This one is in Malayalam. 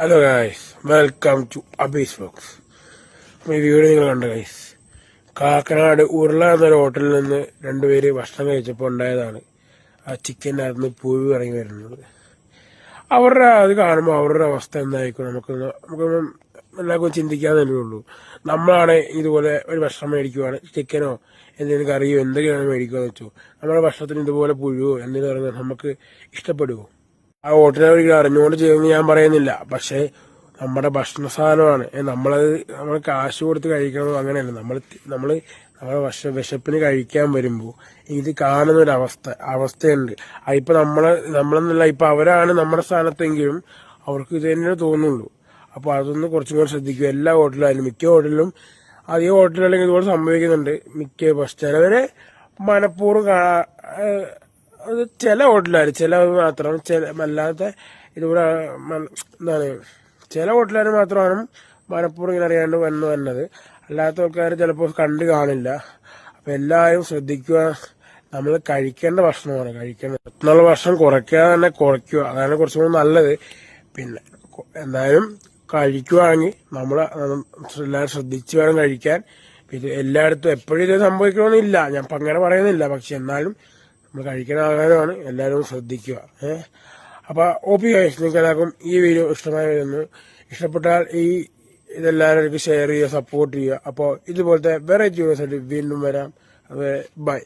Hello guys, welcome to Abee's box. ഈ വീഡിയോ നിങ്ങൾ കണ്ട ഗൈസ്, കാക്കനാട് ഉരുള എന്നൊരു ഹോട്ടലിൽ നിന്ന് രണ്ടുപേര് ഭക്ഷണം കഴിച്ചപ്പോൾ ഉണ്ടായതാണ് ആ ചിക്കൻ്റെ അകത്ത് പുഴു ഇറങ്ങി വരുന്നത്. അവരുടെ അത് കാണുമ്പോൾ അവരുടെ അവസ്ഥ എന്തായിരിക്കും നമുക്കൊന്നും എല്ലാവർക്കും ചിന്തിക്കാതെ ഉള്ളൂ. നമ്മളാണ് ഇതുപോലെ ഒരു ഭക്ഷണം മേടിക്കുവാണ്, ചിക്കനോ എന്തെങ്കിലും കറിയോ എന്തൊക്കെയാണ് മേടിക്കുകയെന്ന് വെച്ചോ, നമ്മുടെ ഭക്ഷണത്തിന് ഇതുപോലെ പുഴുവോ എന്തെങ്കിലും ഇറങ്ങാൻ നമുക്ക് ഇഷ്ടപ്പെടുമോ? ആ ഹോട്ടലിനെ ഒരിക്കലും അറിഞ്ഞുകൊണ്ട് ചെയ്യുമെന്ന് ഞാൻ പറയുന്നില്ല. പക്ഷേ നമ്മുടെ ഭക്ഷണ സാധനമാണ്, നമ്മൾ കാശ് കൊടുത്ത് കഴിക്കണോ അങ്ങനെയല്ല. നമ്മള് നമ്മുടെ വിശപ്പിന് കഴിക്കാൻ വരുമ്പോൾ ഇത് കാണുന്ന ഒരു അവസ്ഥയുണ്ട്. ഇപ്പൊ നമ്മളെന്നല്ല, ഇപ്പൊ അവരാണ് നമ്മുടെ സ്ഥാനത്തെങ്കിലും അവർക്ക് ഇത് തന്നെ തോന്നുള്ളൂ. അപ്പൊ അതൊന്ന് കുറച്ചും കൂടെ ശ്രദ്ധിക്കുക. എല്ലാ ഹോട്ടലിലും, മിക്ക ഹോട്ടലിലും, അധികം ഹോട്ടലുകളിലും ഇതുപോലെ സംഭവിക്കുന്നുണ്ട്. ചിലവരെ മനഃപൂർവ്വം അത് ചില ഹോട്ടലുകാർ, മാത്രം അല്ലാത്ത ഇതുകൂടെ എന്താണ്, ചില ഹോട്ടലുകാർ മാത്രമാണ് മനഃപൂർവ്വം ഇങ്ങനെ അറിയാണ്ട് വന്നത്. അല്ലാത്ത ആൾക്കാർ ചിലപ്പോൾ കണ്ടു കാണില്ല. അപ്പൊ എല്ലാവരും ശ്രദ്ധിക്കുക. നമ്മൾ കഴിക്കേണ്ട ഭക്ഷണമാണ് എന്നുള്ള ഭക്ഷണം കുറയ്ക്കുക. അതാണ് കുറച്ചും കൂടി നല്ലത്. പിന്നെ എന്തായാലും കഴിക്കുവാണെങ്കിൽ എല്ലാവരും ശ്രദ്ധിച്ച് വേണം കഴിക്കാൻ. ഇത് എല്ലായിടത്തും എപ്പോഴും ഇത് സംഭവിക്കണമെന്നില്ല, ഞാൻ അങ്ങനെ പറയുന്നില്ല. പക്ഷെ എന്നാലും നമ്മൾ കഴിക്കുന്ന ആഹാരമാണ്, എല്ലാവരും ശ്രദ്ധിക്കുക. അപ്പൊ ഓപ്പി ഗൈസ്, നിങ്ങൾക്ക് എല്ലാവർക്കും ഈ വീഡിയോ ഇഷ്ടപ്പെട്ടാൽ ഇതെല്ലാവർക്കും ഷെയർ ചെയ്യുക, സപ്പോർട്ട് ചെയ്യുക. അപ്പോൾ ഇതുപോലത്തെ വെറൈറ്റി വീഡിയോസ് ആയിട്ട് വീണ്ടും വരാം. ബൈ.